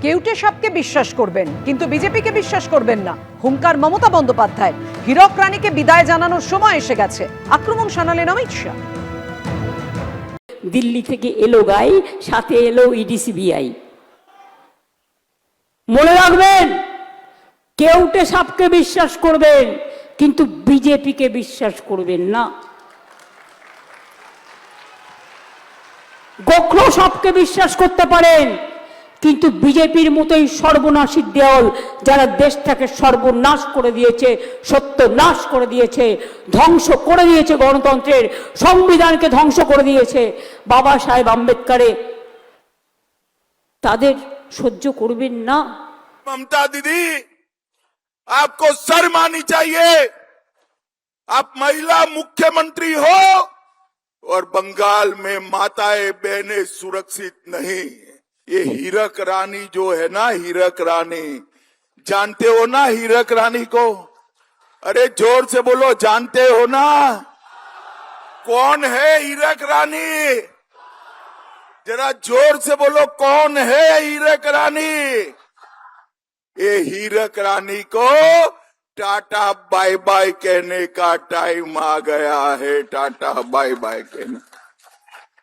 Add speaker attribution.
Speaker 1: কেউটে সাপকে বিশ্বাস করবেন কিন্তু বিজেপিকে বিশ্বাস করবেন না, হুঙ্কার মমতা বন্দ্যোপাধ্যায়। হীরক রানীকে বিদায় জানানোর সময় এসে গেছে, আক্রমণ শানালেন অমিত শাহ।
Speaker 2: দিল্লি থেকে এলো গাই, সাথে এলো ইডি সিবিআই। মনে রাখবেন, কেউটে সাপকে বিশ্বাস করবেন কিন্তু বিজেপিকে বিশ্বাস করবেন না। গোখরো সাপকে বিশ্বাস করতে পারেন কিন্তু বিজেপির মতোই সর্বনাশী দেওয়াল, যারা দেশটাকে সর্বনাশ করে দিয়েছে, সত্যনাশ করে দিয়েছে, ধ্বংস করে দিয়েছে, গণতন্ত্রের সংবিধানকে ধ্বংস করে দিয়েছে বাবা সাহেব আম্বেদকরে, তাদের সহ্য করবেন না।
Speaker 3: ममता दीदी, आपको शर्म आनी चाहिए। आप महिला मुख्यमंत्री हो और बंगाल में माताएं बहनें सुरक्षित नहीं। ये हीरक रानी जो है ना, हीरक रानी, जानते हो ना हीरक रानी को? अरे जोर से बोलो, जानते हो ना कौन है हीरक रानी? जरा जोर से बोलो, कौन है हीरक रानी? ये हीरक रानी को टाटा बाय बाय कहने का टाइम आ गया है। टाटा बाय बाय कहने